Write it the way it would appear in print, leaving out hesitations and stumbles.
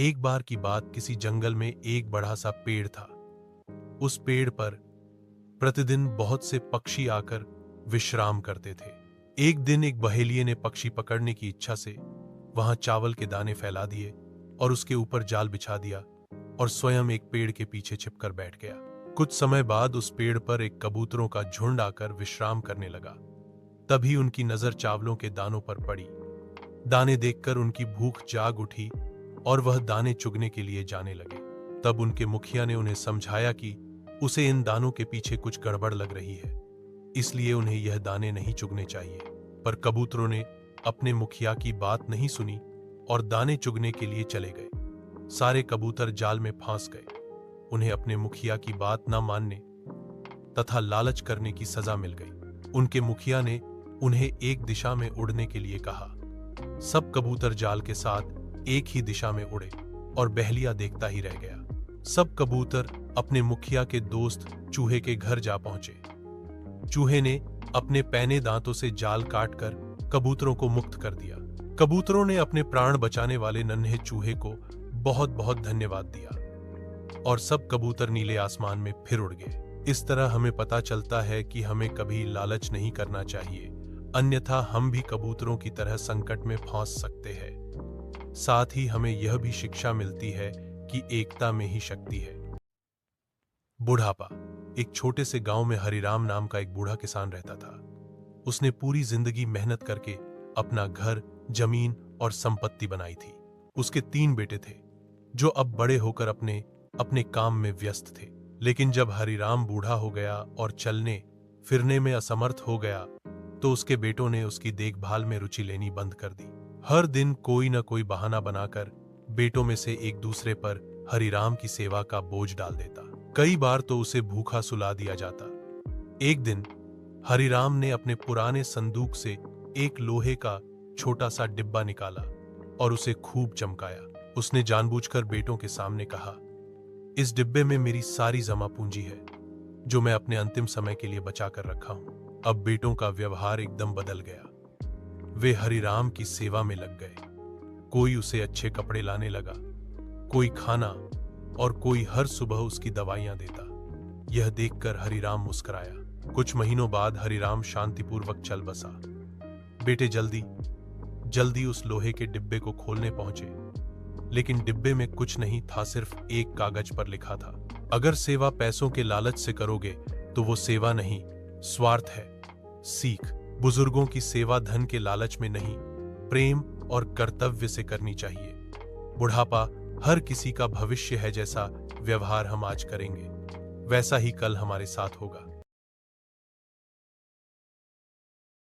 एक बार की बात, किसी जंगल में एक बड़ा सा पेड़ था। उस पेड़ पर प्रतिदिन बहुत से पक्षी आकर विश्राम करते थे। एक दिन एक बहेलिये ने पक्षी पकड़ने की इच्छा से वहां चावल के दाने फैला दिए और उसके ऊपर जाल बिछा दिया और स्वयं एक पेड़ के पीछे छिपकर बैठ गया। कुछ समय बाद उस पेड़ पर एक कबूतरों का झुंड आकर विश्राम करने लगा। तभी उनकी नजर चावलों के दानों पर पड़ी। दाने देखकर उनकी भूख जाग उठी और वह दाने चुगने के लिए जाने लगे। तब उनके मुखिया ने उन्हें समझाया कि उसे इन दानों के पीछे कुछ गड़बड़ लग रही है, इसलिए उन्हें यह दाने नहीं चुगने चाहिए। पर कबूतरों ने अपने मुखिया की बात नहीं सुनी और दाने चुगने के लिए चले गए। सारे कबूतर जाल में फंस गए। उन्हें अपने मुखिया की बात न मानने तथा लालच करने की सजा मिल गई। उनके मुखिया ने उन्हें एक दिशा में उड़ने के लिए कहा। सब कबूतर जाल के साथ एक ही दिशा में उड़े और बहेलिया देखता ही रह गया। सब कबूतर अपने मुखिया के दोस्त चूहे के घर जा पहुंचे। चूहे ने अपने पैने दांतों से जाल काटकर कबूतरों को मुक्त कर दिया। कबूतरों ने अपने प्राण बचाने वाले नन्हे चूहे को बहुत बहुत धन्यवाद दिया और सब कबूतर नीले आसमान में फिर उड़ गए। इस तरह हमें पता चलता है कि हमें कभी लालच नहीं करना चाहिए, अन्यथा हम भी कबूतरों की तरह संकट में फंस सकते हैं। साथ ही हमें यह भी शिक्षा मिलती है कि एकता में ही शक्ति है। बुढ़ापा। एक छोटे से गांव में हरिराम नाम का एक बूढ़ा किसान रहता था। उसने पूरी जिंदगी मेहनत करके अपना घर, जमीन और संपत्ति बनाई थी। उसके 3 बेटे थे जो अब बड़े होकर अपने अपने काम में व्यस्त थे। लेकिन जब हरिराम बूढ़ा हो गया और चलने फिरने में असमर्थ हो गया तो उसके बेटों ने उसकी देखभाल में रुचि लेनी बंद कर दी। हर दिन कोई न कोई बहाना बनाकर बेटों में से एक दूसरे पर हरिराम की सेवा का बोझ डाल देता। कई बार तो उसे भूखा सुला दिया जाता। एक दिन हरिराम ने अपने पुराने संदूक से एक लोहे का छोटा सा डिब्बा निकाला और उसे खूब चमकाया। उसने जानबूझकर बेटों के सामने कहा, इस डिब्बे में मेरी सारी जमा पूंजी है जो मैं अपने अंतिम समय के लिए बचा कर रखा हूं। अब बेटों का व्यवहार एकदम बदल गया। वे हरिराम की सेवा में लग गए। कोई उसे अच्छे कपड़े लाने लगा, कोई खाना और कोई हर सुबह उसकी दवाइयां देता। यह देखकर हरिराम मुस्कुराया। कुछ महीनों बाद हरिराम शांतिपूर्वक चल बसा। बेटे जल्दी जल्दी उस लोहे के डिब्बे को खोलने पहुंचे, लेकिन डिब्बे में कुछ नहीं था, सिर्फ एक कागज पर लिखा था, अगर सेवा पैसों के लालच से करोगे तो वो सेवा नहीं, स्वार्थ है। सीख, बुजुर्गों की सेवा धन के लालच में नहीं, प्रेम और कर्तव्य से करनी चाहिए। बुढ़ापा हर किसी का भविष्य है। जैसा व्यवहार हम आज करेंगे वैसा ही कल हमारे साथ होगा।